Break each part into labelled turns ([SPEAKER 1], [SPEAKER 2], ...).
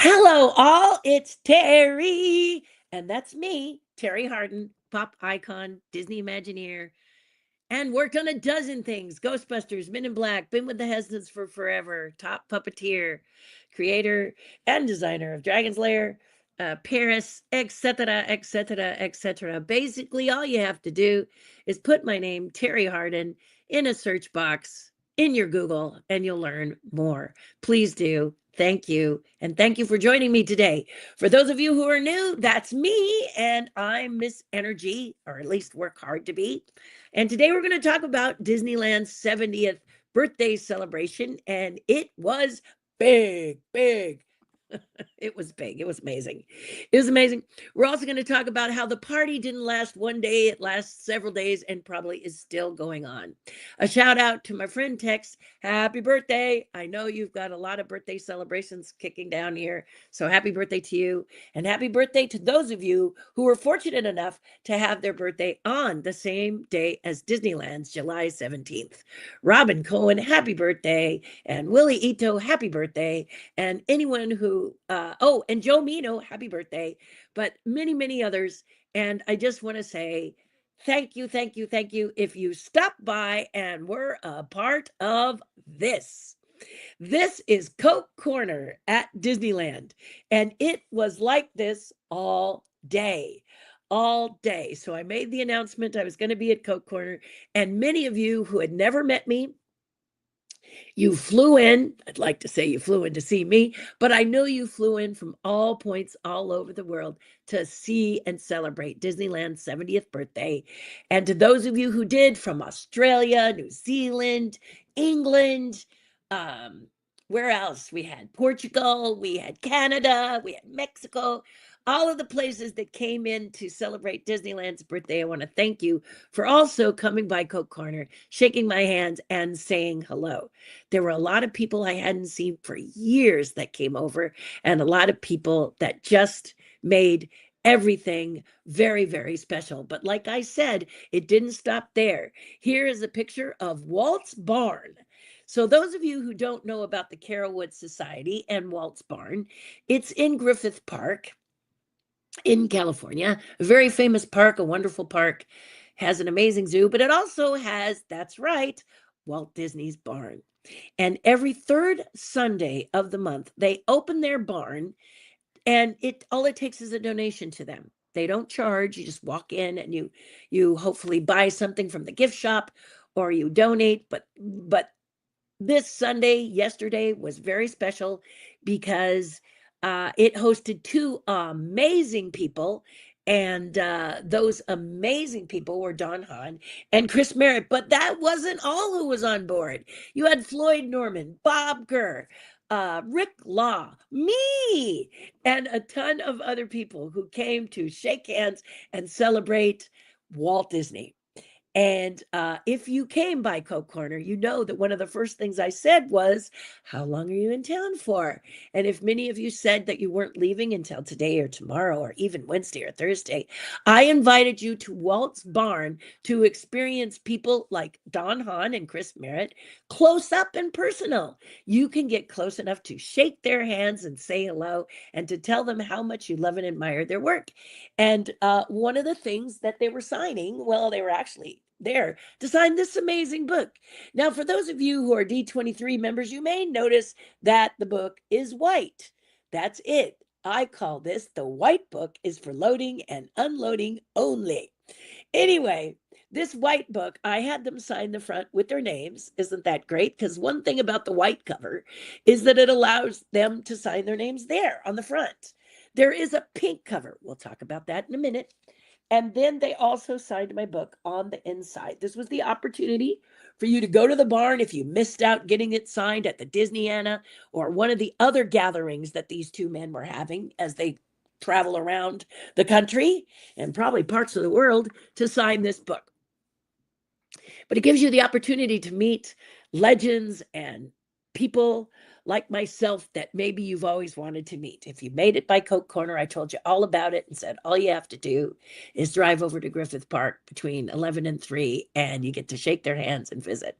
[SPEAKER 1] Hello, all. It's Terry. And that's me, Terry Hardin, pop icon, Disney Imagineer, and worked on a dozen things: Ghostbusters, Men in Black, been with the Hesnons for forever, top puppeteer, creator, and designer of Dragon's Lair, Paris, etc., etc., etc. Basically, all you have to do is put my name, Terry Hardin, in a search box in your Google, and you'll learn more. Please do. Thank you. And thank you for joining me today. For those of you who are new, that's me, and I'm Miss Energy, or at least work hard to be. And today we're going to talk about Disneyland's 70th birthday celebration, and it was big, big. It was big. It was amazing. It was amazing. We're also going to talk about how the party didn't last one day, it lasts several days and probably is still going on. A shout out to my friend Tex. Happy birthday. I know you've got a lot of birthday celebrations kicking down here. So happy birthday to you. And happy birthday to those of you who were fortunate enough to have their birthday on the same day as Disneyland's July 17th. Robin Cohen, happy birthday. And Willie Ito, happy birthday. And anyone who, and Joe Mino, happy birthday, but many, many others. And I just want to say thank you, thank you, thank you if you stopped by and were a part of this. This is Coke Corner at Disneyland, and it was like this all day. All day. So I made the announcement I was going to be at Coke Corner, and many of you who had never met me, you flew in. I'd like to say you flew in to see me, but I know you flew in from all points all over the world to see and celebrate Disneyland's 70th birthday. And to those of you who did from Australia, New Zealand, England, where else? We had Portugal, we had Canada, we had Mexico, all of the places that came in to celebrate Disneyland's birthday. I want to thank you for also coming by Coke Corner, shaking my hands, and saying hello. There were a lot of people I hadn't seen for years that came over, and a lot of people that just made everything very, very special. But like I said, it didn't stop there. Here is a picture of Walt's barn. So those of you who don't know about the Carolwood Society and Walt's barn, it's in Griffith Park in California, a very famous park, a wonderful park, has an amazing zoo, but it also has, that's right, Walt Disney's barn. And every third Sunday of the month, they open their barn, and all it takes is a donation to them. They don't charge. You just walk in and you hopefully buy something from the gift shop or you donate. But this Sunday, yesterday, was very special because it hosted two amazing people. And those amazing people were Don Hahn and Chris Merritt. But that wasn't all who was on board. You had Floyd Norman, Bob Gurr, Rick Law, me, and a ton of other people who came to shake hands and celebrate Walt Disney. And if you came by Coke Corner, you know that one of the first things I said was, how long are you in town for? And if many of you said that you weren't leaving until today or tomorrow or even Wednesday or Thursday, I invited you to Walt's barn to experience people like Don Hahn and Chris Merritt close up and personal. You can get close enough to shake their hands and say hello and to tell them how much you love and admire their work. And one of the things that they were signing, well, they were actually there to sign this amazing book. Now, for those of you who are D23 members, you may notice that the book is white. That's it. I call this the white book is for loading and unloading only. Anyway, this white book, I had them sign the front with their names. Isn't that great? Because one thing about the white cover is that it allows them to sign their names there on the front. There is a pink cover. We'll talk about that in a minute. And then they also signed my book on the inside. This was the opportunity for you to go to the barn if you missed out getting it signed at the Disneyana or one of the other gatherings that these two men were having as they travel around the country and probably parts of the world to sign this book. But it gives you the opportunity to meet legends and people like myself that maybe you've always wanted to meet. If you made it by Coke Corner, I told you all about it and said all you have to do is drive over to Griffith Park between 11 and 3 and you get to shake their hands and visit.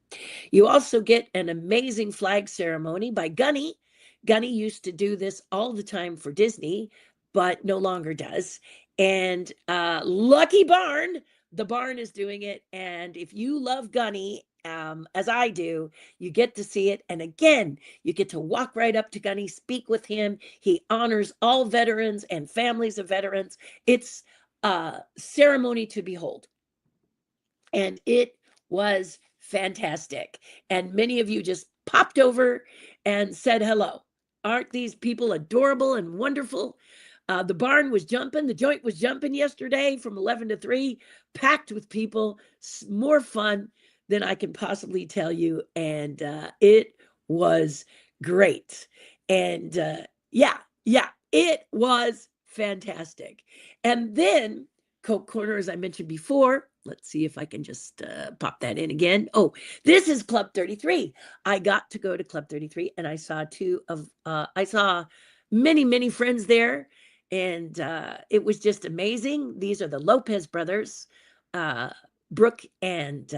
[SPEAKER 1] You also get an amazing flag ceremony by Gunny. Gunny used to do this all the time for Disney, but no longer does. And Lucky Barn, the barn is doing it. And if you love Gunny, as I do, you get to see it. And again, you get to walk right up to Gunny, speak with him. He honors all veterans and families of veterans. It's a ceremony to behold. And it was fantastic. And many of you just popped over and said hello. Aren't these people adorable and wonderful? The barn was jumping. The joint was jumping yesterday from 11 to 3, packed with people, more fun than I can possibly tell you. And it was great. And yeah, it was fantastic. And then Coke Corner, as I mentioned before, let's see if I can just pop that in again. Oh, this is Club 33. I got to go to Club 33 and I saw I saw many friends there. And it was just amazing. These are the Lopez brothers, Brooke and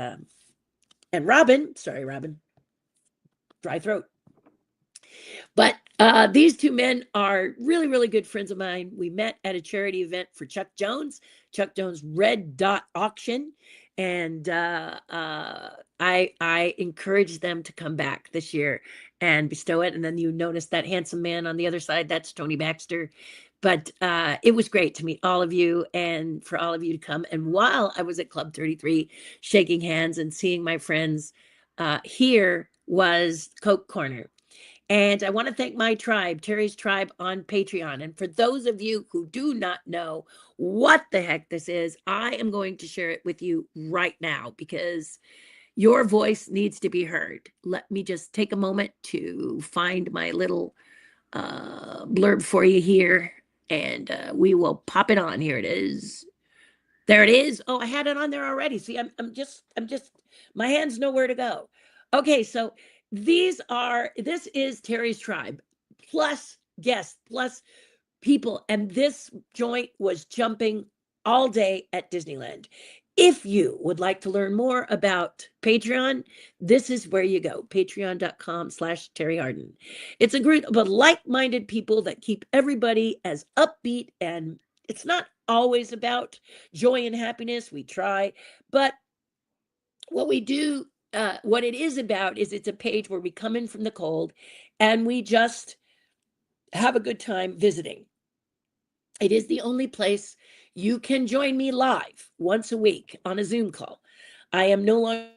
[SPEAKER 1] Robin. Sorry, Robin. Dry throat. But these two men are really good friends of mine. We met at a charity event for Chuck Jones Red Dot Auction. And I encouraged them to come back this year and bestow it. And then you notice that handsome man on the other side, that's Tony Baxter. But it was great to meet all of you and for all of you to come. And while I was at Club 33, shaking hands and seeing my friends, here was Coke Corner. And I want to thank my tribe, Terry's Tribe on Patreon. And for those of you who do not know what the heck this is, I am going to share it with you right now because your voice needs to be heard. Let me just take a moment to find my little blurb for you here, and we will pop it on. Here it is. There it is. Oh, I had it on there already. See, I'm just, my hands know where to go. Okay, so this is Terry's Tribe, plus guests, plus people, and this joint was jumping all day at Disneyland. If you would like to learn more about Patreon, this is where you go, patreon.com/Terri Hardin. It's a group of like-minded people that keep everybody as upbeat, and it's not always about joy and happiness. We try, but what we do, what it is about is it's a page where we come in from the cold and we just have a good time visiting. It is the only place you can join me live once a week on a Zoom call. I am no longer,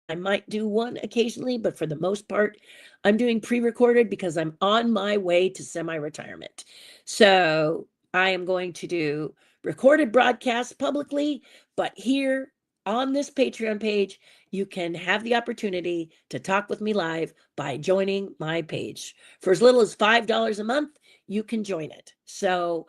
[SPEAKER 1] I might do one occasionally, but for the most part, I'm doing pre-recorded because I'm on my way to semi-retirement. So I am going to do recorded broadcasts publicly, but here on this Patreon page, you can have the opportunity to talk with me live by joining my page. For as little as $5 a month, you can join it. So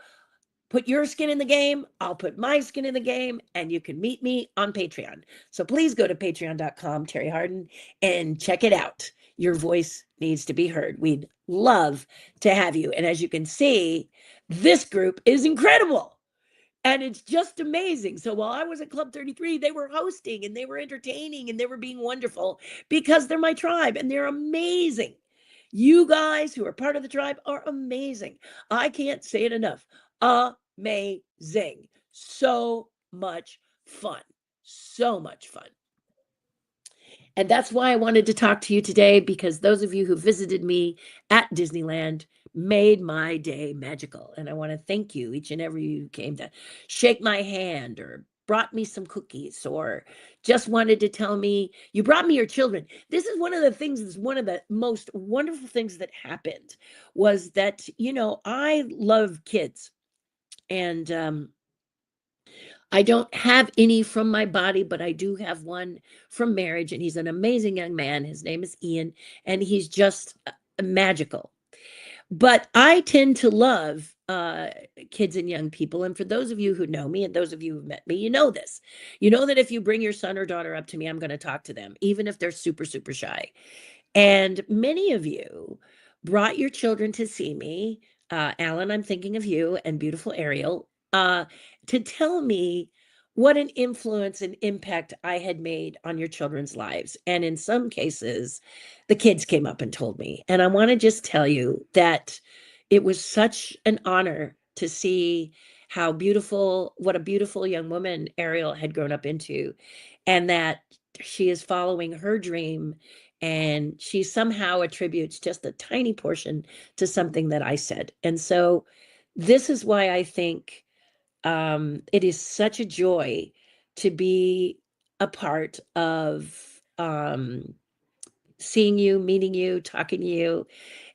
[SPEAKER 1] put your skin in the game, I'll put my skin in the game, and you can meet me on Patreon. So please go to patreon.com/Terri Hardin and check it out. Your voice needs to be heard. We'd love to have you. And as you can see, this group is incredible. And it's just amazing. So while I was at Club 33, they were hosting and they were entertaining and they were being wonderful because they're my tribe and they're amazing. You guys who are part of the tribe are amazing. I can't say it enough. Amazing. So much fun. So much fun. And that's why I wanted to talk to you today, because those of you who visited me at Disneyland made my day magical. And I want to thank you, each and every you who came to shake my hand or brought me some cookies or just wanted to tell me you brought me your children. This is one of the things, that's one of the most wonderful things that happened was that, I love kids. And I don't have any from my body, but I do have one from marriage, and he's an amazing young man. His name is Ian, and he's just magical. But I tend to love kids and young people. And for those of you who know me and those of you who've met me, you know this. You know that if you bring your son or daughter up to me, I'm going to talk to them, even if they're super shy. And many of you brought your children to see me. Alan, I'm thinking of you, and beautiful Ariel, to tell me what an influence and impact I had made on your children's lives. And in some cases, the kids came up and told me. And I want to just tell you that it was such an honor to see how beautiful, what a beautiful young woman Ariel had grown up into, and that she is following her dream. And she somehow attributes just a tiny portion to something that I said. And so this is why I think it is such a joy to be a part of seeing you, meeting you, talking to you,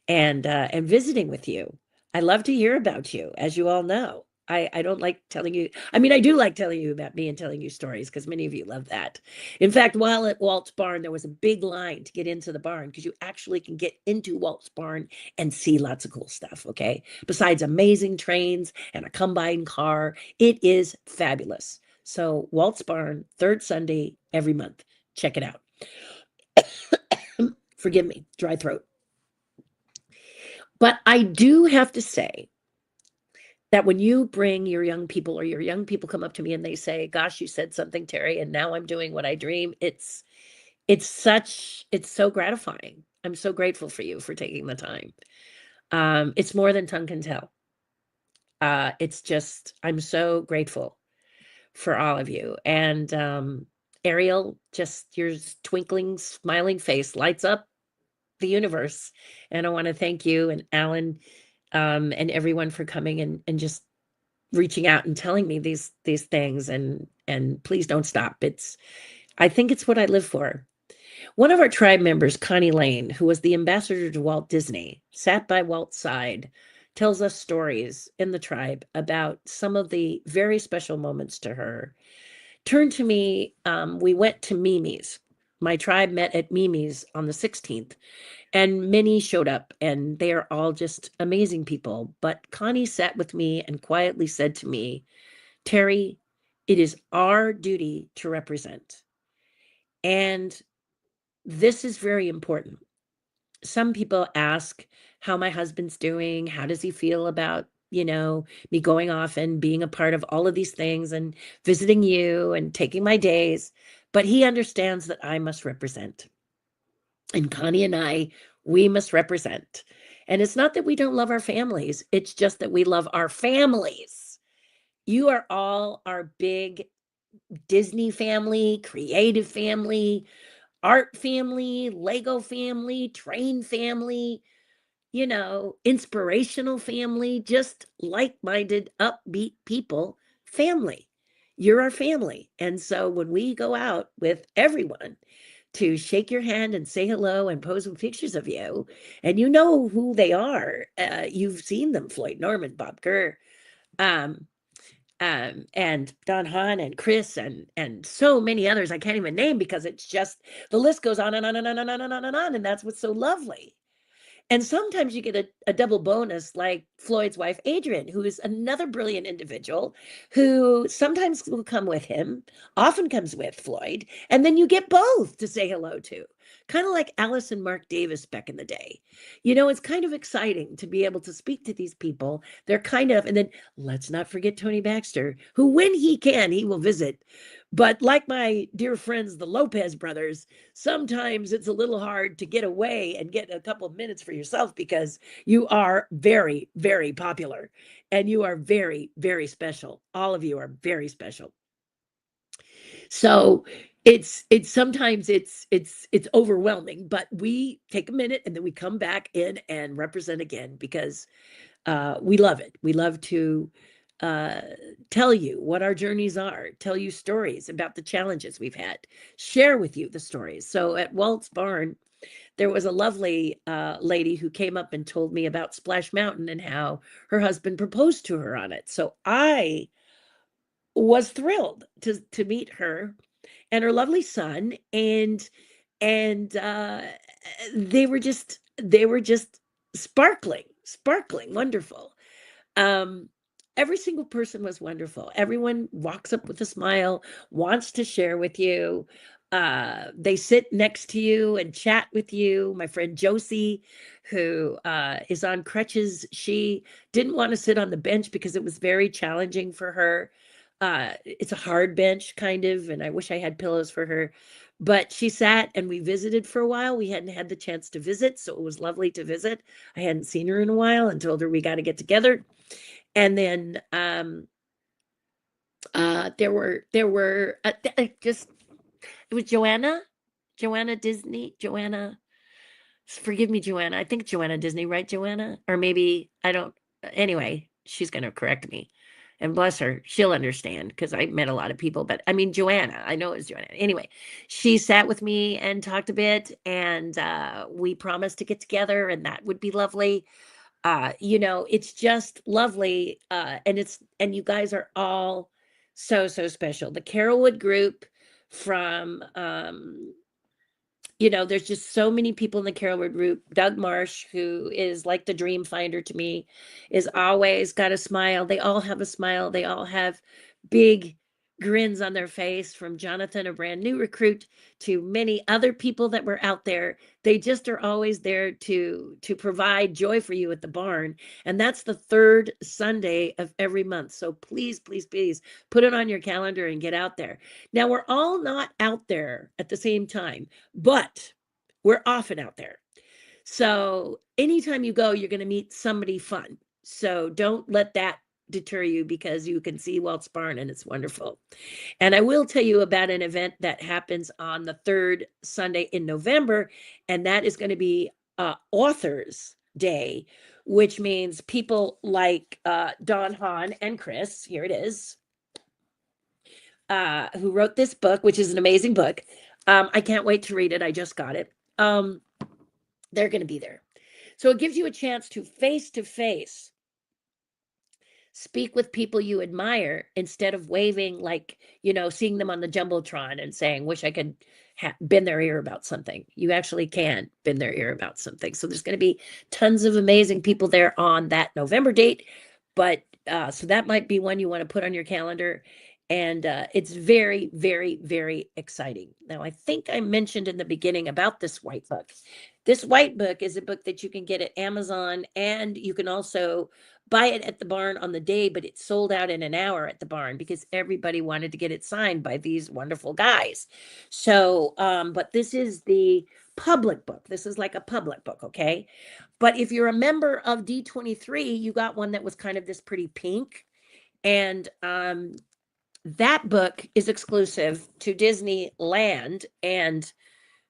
[SPEAKER 1] and visiting with you. I love to hear about you, as you all know. I don't like telling you. I mean, I do like telling you about me and telling you stories because many of you love that. In fact, while at Walt's barn, there was a big line to get into the barn because you actually can get into Walt's barn and see lots of cool stuff. Okay, besides amazing trains and a combine car, it is fabulous. So Walt's barn, third Sunday every month. Check it out. Forgive me, dry throat. But I do have to say that when you bring your young people or your young people come up to me and they say, "Gosh, you said something, Terry, and now I'm doing what I dream," it's so gratifying. I'm so grateful for you for taking the time. It's more than tongue can tell. It's just I'm so grateful for all of you. And Ariel, just your twinkling, smiling face lights up the universe. And I want to thank you and Alan and everyone for coming and just reaching out and telling me these things. And please don't stop. I think it's what I live for. One of our tribe members, Connie Lane, who was the ambassador to Walt Disney, sat by Walt's side, tells us stories in the tribe about some of the very special moments to her. Turned to me, we went to Mimi's. My tribe met at Mimi's on the 16th, and many showed up, and they are all just amazing people. But Connie sat with me and quietly said to me, "Terry, it is our duty to represent." And this is very important. Some people ask how my husband's doing. How does he feel about, me going off and being a part of all of these things and visiting you and taking my days? But he understands that I must represent. And Connie and I, we must represent. And it's not that we don't love our families, it's just that we love our families. You are all our big Disney family, creative family, art family, Lego family, train family, inspirational family, just like-minded, upbeat people, family. You're our family. And so when we go out with everyone to shake your hand and say hello and pose some pictures of you, and you know who they are, you've seen them, Floyd Norman, Bob Kerr, um, and Don Hahn and Chris and so many others I can't even name because it's just the list goes on and on and on and on and on and on, and that's what's so lovely. And sometimes you get a double bonus like Floyd's wife, Adrian, who is another brilliant individual who sometimes will come with him, often comes with Floyd, and then you get both to say hello to. Kind of like Alice and Mark Davis back in the day. It's kind of exciting to be able to speak to these people. They're kind of, and then let's not forget Tony Baxter, who, when he can, he will visit. But like my dear friends, the Lopez brothers, sometimes it's a little hard to get away and get a couple of minutes for yourself because you are very, very popular and you are very, very special. All of you are very special. So it's sometimes it's overwhelming, but we take a minute and then we come back in and represent again because we love it. We love to uh, tell you what our journeys are, tell you stories about the challenges we've had, share with you the stories. So at Walt's Barn, there was a lovely lady who came up and told me about Splash Mountain and how her husband proposed to her on it. So I was thrilled to meet her and her lovely son, and they were just sparkling, wonderful. Um, every single person was wonderful. Everyone walks up with a smile, wants to share with you. They sit next to you and chat with you. My friend Josie, who is on crutches, she didn't want to sit on the bench because it was very challenging for her. It's a hard bench kind of, and I wish I had pillows for her. But she sat and we visited for a while. We hadn't had the chance to visit, so it was lovely to visit. I hadn't seen her in a while and told her we got to get together. And then there were just it was Joanna Disney, Joanna. Forgive me, Joanna. I think Joanna Disney, right, Joanna? Or maybe I don't. Anyway, she's going to correct me. And bless her, she'll understand because I met a lot of people. But I mean, Joanna, I know it was Joanna. Anyway, she sat with me and talked a bit, and we promised to get together, and that would be lovely. It's just lovely. And you guys are all so, so special. The Carolwood group from there's just so many people in the Carolwood group. Doug Marsh, who is like the dream finder to me, is always got a smile. They all have a smile. They all have big grins on their face, from Jonathan, a brand new recruit, to many other people that were out there. They just are always there to provide joy for you at the barn. And that's the third Sunday of every month. So please, please, please put it on your calendar and get out there. Now, we're all not out there at the same time, but we're often out there. So anytime you go, you're going to meet somebody fun. So don't let that deter you, because you can see Walt's barn and it's wonderful. And I will tell you about an event that happens on the third Sunday in November, and that is going to be Authors Day, which means people like Don Hahn and Chris, here it is, who wrote this book, which is an amazing book. I can't wait to read it. I just got it. They're going to be there. So it gives you a chance to face speak with people you admire, instead of waving, like, seeing them on the Jumbotron and saying, wish I could bend their ear about something. You actually can bend their ear about something. So there's going to be tons of amazing people there on that November date. But so that might be one you want to put on your calendar. And it's very, very, very exciting. Now, I think I mentioned in the beginning about this white book. This white book is a book that you can get at Amazon, and you can also buy it at the barn on the day, but it sold out in an hour at the barn because everybody wanted to get it signed by these wonderful guys. So, but this is the public book. This is like a public book, okay? But if you're a member of D23, you got one that was kind of this pretty pink. And that book is exclusive to Disneyland and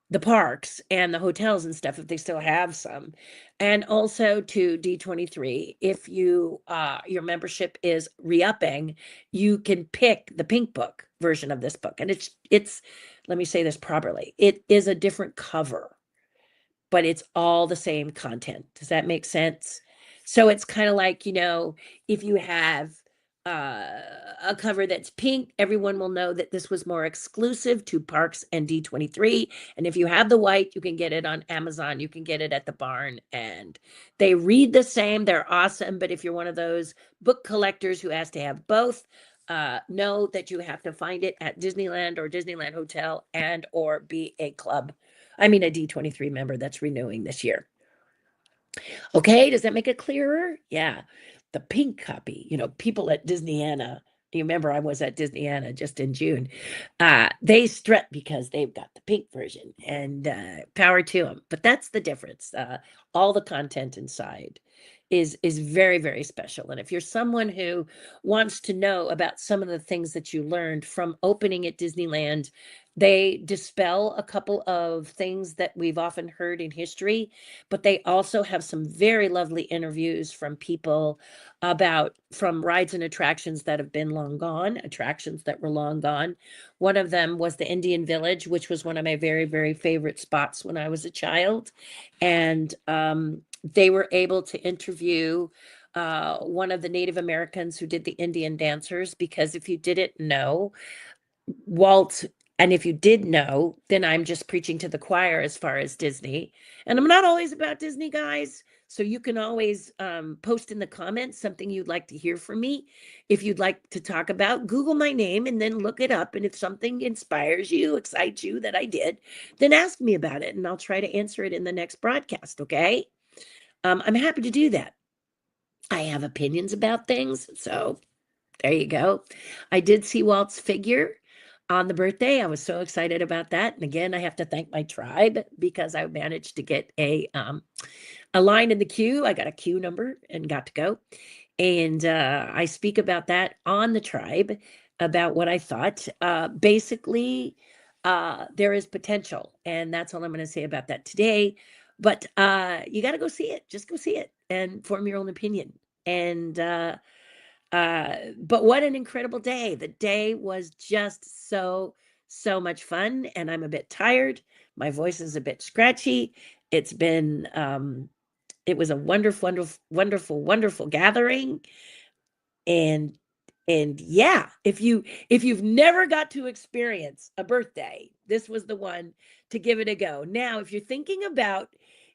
[SPEAKER 1] the parks and the hotels and stuff, if they still have some, and also to D23. If you your membership is re-upping, you can pick the pink book version of this book. And it's let me say this properly, it is a different cover, but it's all the same content. Does that make sense? So it's kind of like, if you have a cover that's pink, everyone will know that this was more exclusive to parks and D23. And if you have the white, you can get it on Amazon, you can get it at the barn, and they read the same. They're awesome. But if you're one of those book collectors who has to have both, know that you have to find it at Disneyland or Disneyland Hotel, and or be a D23 member that's renewing this year. Okay, does that make it clearer? Yeah. The pink copy, people at Disneyana, you remember I was at Disneyana just in June, they strut because they've got the pink version, and power to them. But that's the difference. All the content inside is very, very special. And if you're someone who wants to know about some of the things that you learned from opening at Disneyland, they dispel a couple of things that we've often heard in history, but they also have some very lovely interviews from people from rides and attractions that have been long gone, attractions that were long gone. One of them was the Indian Village, which was one of my very, very favorite spots when I was a child. And they were able to interview one of the Native Americans who did the Indian dancers, because if you didn't know, Walt, and if you did know, then I'm just preaching to the choir as far as Disney. And I'm not always about Disney, guys. So you can always post in the comments something you'd like to hear from me. If you'd like to talk about, Google my name and then look it up. And if something inspires you, excites you that I did, then ask me about it, and I'll try to answer it in the next broadcast, okay? I'm happy to do that. I have opinions about things, so There you go. I did see Walt's figure on the birthday. I was so excited about that. And again, I have to thank my tribe because I managed to get a line in the queue. I got a queue number and got to go. And I speak about that on the tribe about what I thought. Basically, there is potential, and that's all I'm going to say about that today. But you got to go see it. Just go see it and form your own opinion. And but what an incredible day. The day was just so much fun, and I'm a bit tired. My voice is a bit scratchy. It's been it was a wonderful gathering. And yeah, if you've never got to experience a birthday, this was the one to give it a go. Now, if you're thinking about,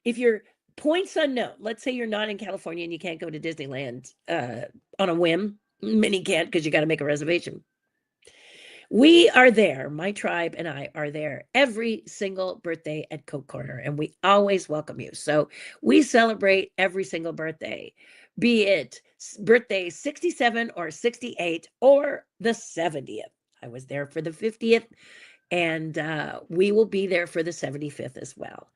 [SPEAKER 1] if you're points unknown, let's say you're not in California and you can't go to Disneyland on a whim. Many can't because you got to make a reservation. We are there, my tribe and I are there every single birthday at Coke Corner, and we always welcome you. So we celebrate every single birthday, be it birthday 67 or 68 or the 70th. I was there for the 50th, and we will be there for the 75th as well.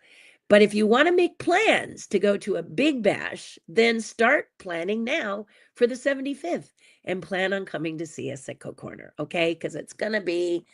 [SPEAKER 1] But if you want to make plans to go to a big bash, then start planning now for the 75th and plan on coming to see us at Coke Corner, okay? Because it's going to be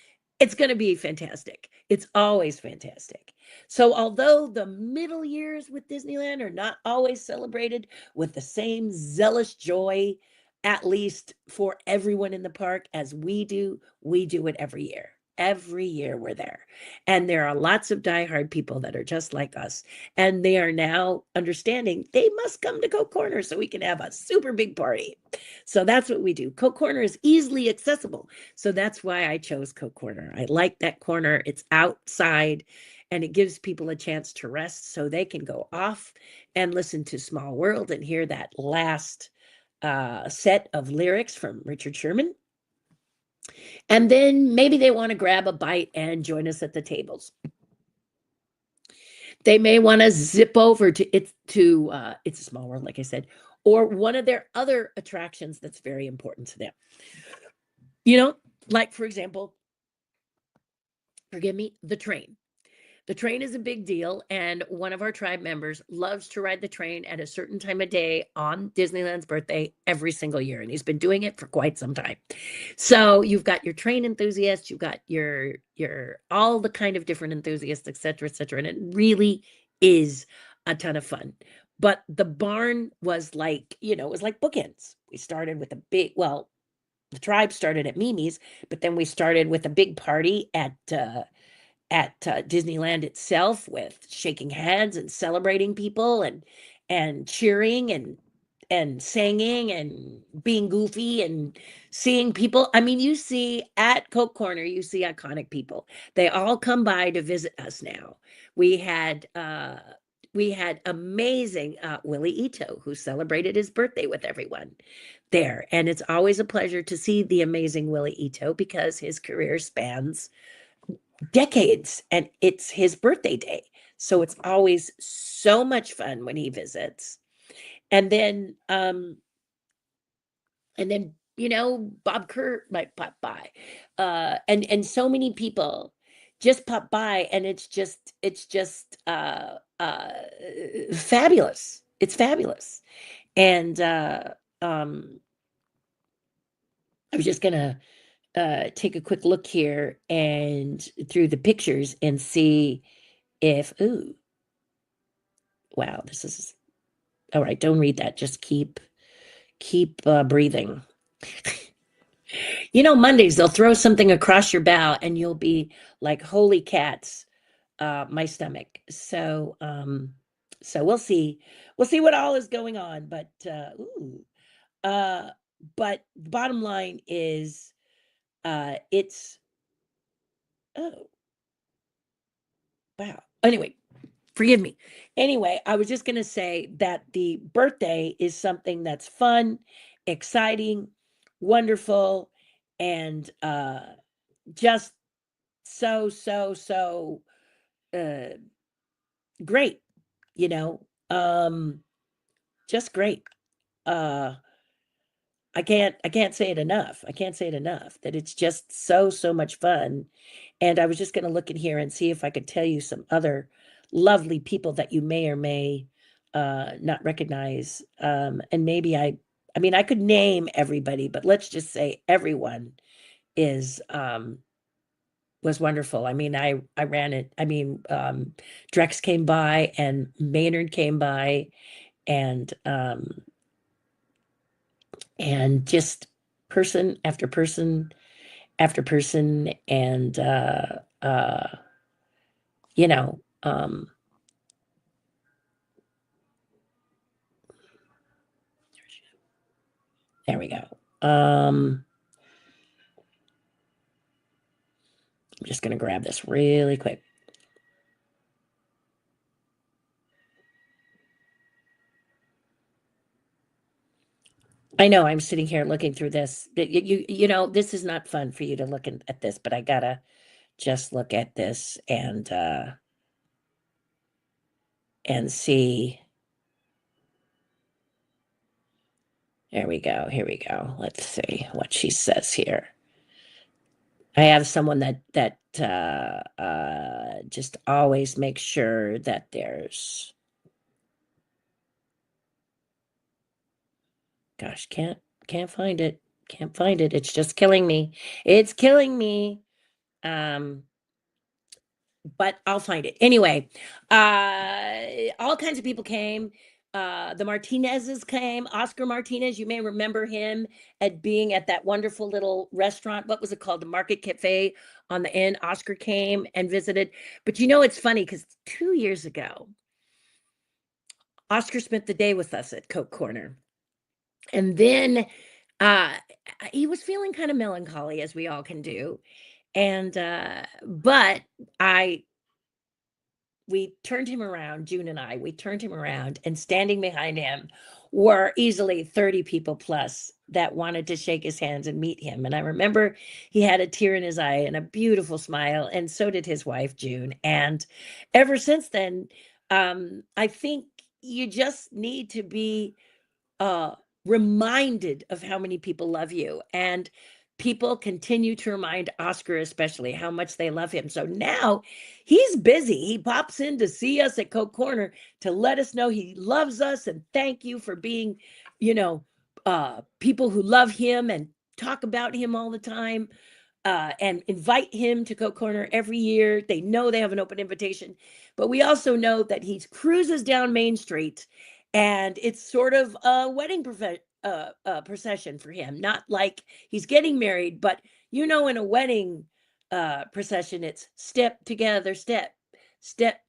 [SPEAKER 1] fantastic. It's always fantastic. So although the middle years with Disneyland are not always celebrated with the same zealous joy, at least for everyone in the park as we do it every year. Every year we're there. And there are lots of diehard people that are just like us. And they are now understanding they must come to Coke Corner so we can have a super big party. So that's what we do. Coke Corner is easily accessible. So that's why I chose Coke Corner. I like that corner. It's outside and it gives people a chance to rest so they can go off and listen to Small World and hear that last set of lyrics from Richard Sherman. And then maybe they want to grab a bite and join us at the tables. They may want to zip over to It's a Small World, like I said, or one of their other attractions that's very important to them. You know, like for example, forgive me, the train. The train is a big deal, and one of our tribe members loves to ride the train at a certain time of day on Disneyland's birthday every single year, and he's been doing it for quite some time. So you've got your train enthusiasts, you've got your all the kind of different enthusiasts, et cetera, and it really is a ton of fun. But the barn was like, it was like bookends. We started with a big, well, the tribe started at Mimi's, but then we started with a big party at Disneyland itself with shaking hands and celebrating people and cheering and singing and being goofy and seeing people. I mean, you see at Coke Corner, you see iconic people. They all come by to visit us now. We had amazing Willie Ito, who celebrated his birthday with everyone there. And it's always a pleasure to see the amazing Willie Ito because his career spans decades and it's his birthday day. So it's always so much fun when he visits. And then Bob Kerr might pop by. And so many people just pop by and it's just fabulous. It's fabulous. And I was just gonna take a quick look here and through the pictures and see if, ooh, wow, this is, all right, don't read that. Just keep breathing. Mondays, they'll throw something across your bow and you'll be like, holy cats, my stomach. So we'll see. We'll see what all is going on. But, but the bottom line is, it's, oh, wow. Anyway, forgive me. Anyway, I was just going to say that the birthday is something that's fun, exciting, wonderful, and just so uh great, you know. Just great. Uh I can't say it enough. I can't say it enough that it's just so, so much fun. And I was just gonna look in here and see if I could tell you some other lovely people that you may or may not recognize. And maybe I mean, I could name everybody, but let's just say everyone is was wonderful. I mean, I ran it. I mean, Drex came by and Maynard came by and and just person after person after person and you know, there we go. I'm just gonna grab this really quick. I know I'm sitting here looking through this. You know, this is not fun for you to look at this, but I gotta just look at this and see. There we go. Here we go. Let's see what she says here. I have someone that just always makes sure that there's, gosh, can't find it. Can't find it. It's just killing me. It's killing me. Um, but I'll find it. Anyway, all kinds of people came. The Martinezes came. Oscar Martinez, you may remember him at being at that wonderful little restaurant. What was it called? The Market Cafe on the end. Oscar came and visited. But you know, it's funny because 2 years ago, Oscar spent the day with us at Coke Corner. And then uh, he was feeling kind of melancholy, as we all can do. And but I we turned him around, June and I, we turned him around, and standing behind him were easily 30 people plus that wanted to shake his hands and meet him. And I remember he had a tear in his eye and a beautiful smile, and so did his wife, June. And ever since then, I think you just need to be uh, reminded of how many people love you. And people continue to remind Oscar, especially, how much they love him. So now he's busy. He pops in to see us at Coke Corner to let us know he loves us and thank you for being, you know, people who love him and talk about him all the time and invite him to Coke Corner every year. They know they have an open invitation, but we also know that he cruises down Main Street, and it's sort of a wedding procession for him. Not like he's getting married, but you know, in a wedding procession, it's step together, step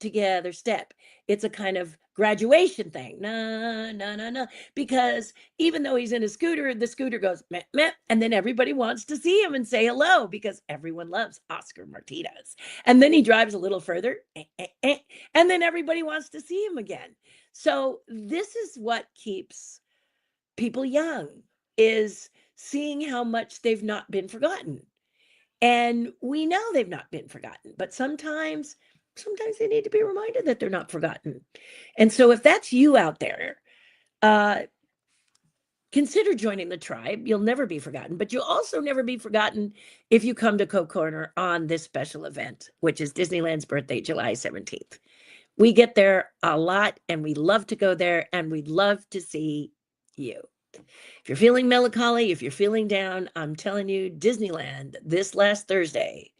[SPEAKER 1] together, step. It's a kind of graduation thing. No, no, no, no. Because even though he's in a scooter, the scooter goes meh, meh, and then everybody wants to see him and say hello because everyone loves Oscar Martinez. And then he drives a little further, and then everybody wants to see him again. So this is what keeps people young, is seeing how much they've not been forgotten. And we know they've not been forgotten, but sometimes they need to be reminded that they're not forgotten. And so if that's you out there, uh, consider joining the tribe. You'll never be forgotten, but you'll also never be forgotten if you come to Coke Corner on this special event, which is Disneyland's birthday, July 17th. We get there a lot and we love to go there and we'd love to see you. If you're feeling melancholy, if you're feeling down, I'm telling you, Disneyland this last Thursday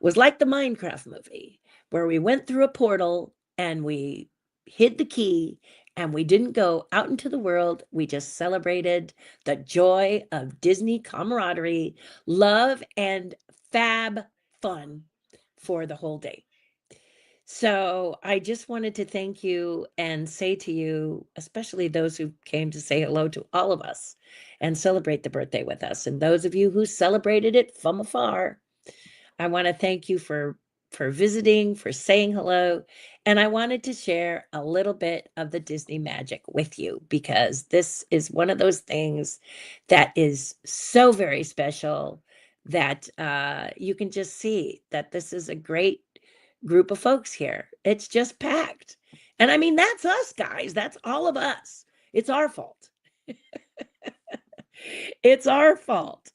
[SPEAKER 1] was like the Minecraft movie where we went through a portal and we hid the key and we didn't go out into the world. We just celebrated the joy of Disney camaraderie, love, and fab fun for the whole day. So I just wanted to thank you and say to you, especially those who came to say hello to all of us and celebrate the birthday with us, and those of you who celebrated it from afar, I want to thank you for visiting, for saying hello, and I wanted to share a little bit of the Disney magic with you because this is one of those things that is so very special that you can just see that this is a great group of folks here. It's just packed. And I mean, that's us, guys. That's all of us. It's our fault. It's our fault.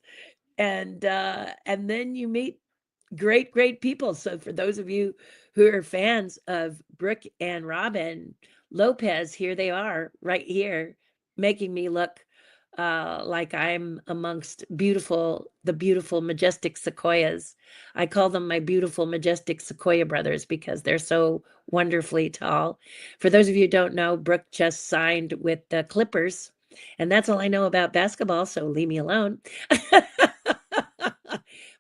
[SPEAKER 1] And then you meet great people. So for those of you who are fans of Brooke and Robin Lopez, here they are right here making me look like I'm amongst the beautiful majestic sequoias. I call them my beautiful majestic sequoia brothers because they're so wonderfully tall. For those of you who don't know, Brooke just signed with the Clippers, and that's all I know about basketball, so leave me alone.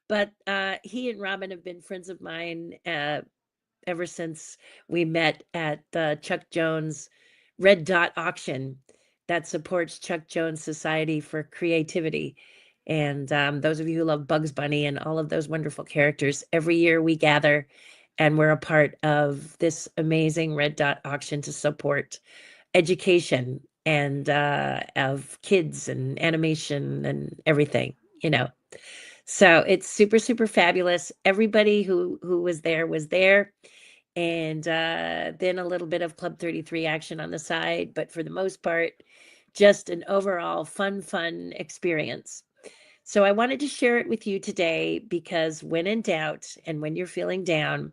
[SPEAKER 1] But he and Robin have been friends of mine ever since we met at the Chuck Jones Red Dot auction that supports Chuck Jones Society for Creativity. And those of you who love Bugs Bunny and all of those wonderful characters, every year we gather and we're a part of this amazing Red Dot auction to support education and of kids and animation and everything, you know. So it's super, super fabulous. Everybody who was there. And then a little bit of Club 33 action on the side, but for the most part, just an overall fun experience. So I wanted to share it with you today because when in doubt and when you're feeling down,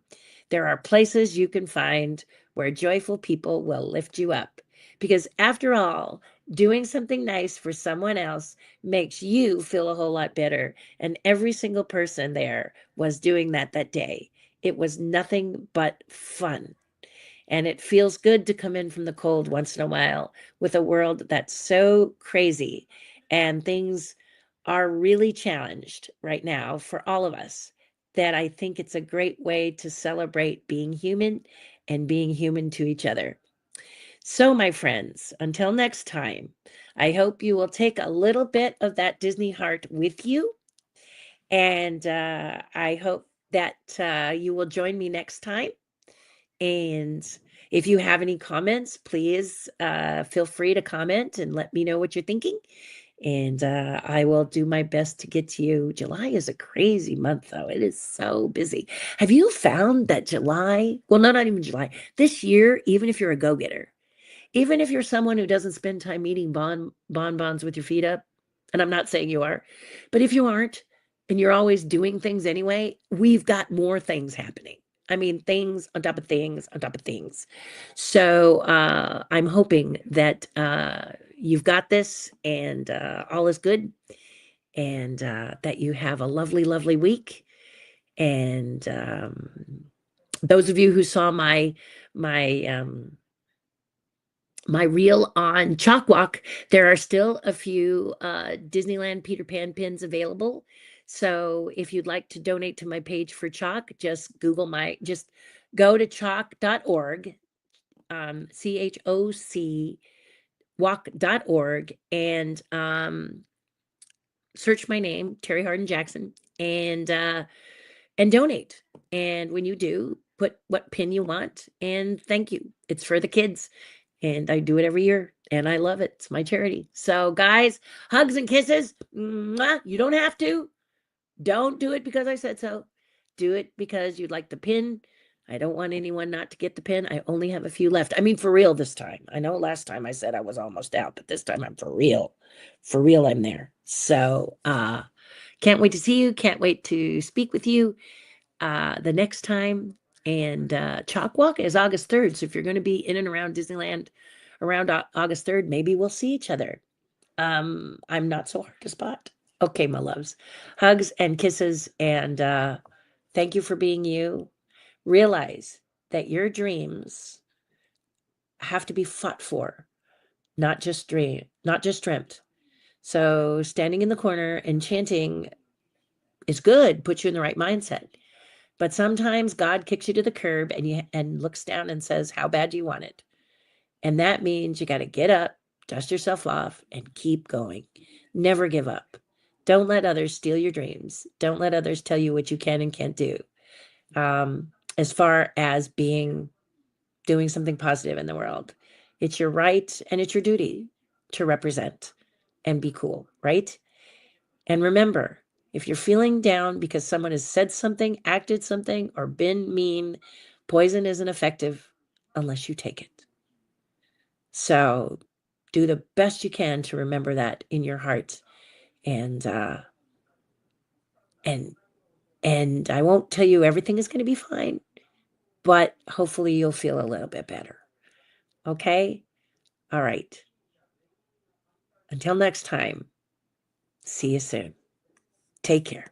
[SPEAKER 1] there are places you can find where joyful people will lift you up. Because after all, doing something nice for someone else makes you feel a whole lot better. And every single person there was doing that day. It was nothing but fun. And it feels good to come in from the cold once in a while with a world that's so crazy and things are really challenged right now for all of us, that I think it's a great way to celebrate being human and being human to each other. So, my friends, until next time, I hope you will take a little bit of that Disney heart with you. And I hope that you will join me next time. And if you have any comments, please feel free to comment and let me know what you're thinking. And I will do my best to get to you. July is a crazy month, though. It is so busy. Have you found that July, well, no, not even July, this year, even if you're a go-getter, even if you're someone who doesn't spend time eating bonbons with your feet up, and I'm not saying you are, but if you aren't and you're always doing things anyway, we've got more things happening. I mean, things on top of things on top of things. So I'm hoping that you've got this and all is good, and that you have a lovely week. And those of you who saw my my reel on Chalk Walk, there are still a few Disneyland Peter Pan pins available. So if you'd like to donate to my page for Chalk, just just go to chalk.org, CHOC walk.org, and search my name, Terri Hardin Jackson, and donate. And when you do, put what pin you want and thank you. It's for the kids. And I do it every year and I love it. It's my charity. So, guys, hugs and kisses. Mwah. You don't have to. Don't do it because I said so. Do it because you'd like the pin. I don't want anyone not to get the pin. I only have a few left. I mean, for real this time. I know last time I said I was almost out, but this time I'm for real. For real, I'm there. So, can't wait to see you. Can't wait to speak with you the next time. And Chalk Walk is August 3rd. So if you're going to be in and around Disneyland around August 3rd, maybe we'll see each other. I'm not so hard to spot. Okay, my loves. Hugs and kisses. And thank you for being you. Realize that your dreams have to be fought for, not just dreamt. So standing in the corner and chanting is good, puts you in the right mindset. But sometimes God kicks you to the curb and looks down and says, "How bad do you want it?" And that means you got to get up, dust yourself off, and keep going. Never give up. Don't let others steal your dreams. Don't let others tell you what you can and can't do. As far as doing something positive in the world, it's your right and it's your duty to represent and be cool, right? And remember, if you're feeling down because someone has said something, acted something, or been mean, poison isn't effective unless you take it. So do the best you can to remember that in your heart And I won't tell you everything is going to be fine, but hopefully you'll feel a little bit better. Okay? All right. Until next time, see you soon. Take care.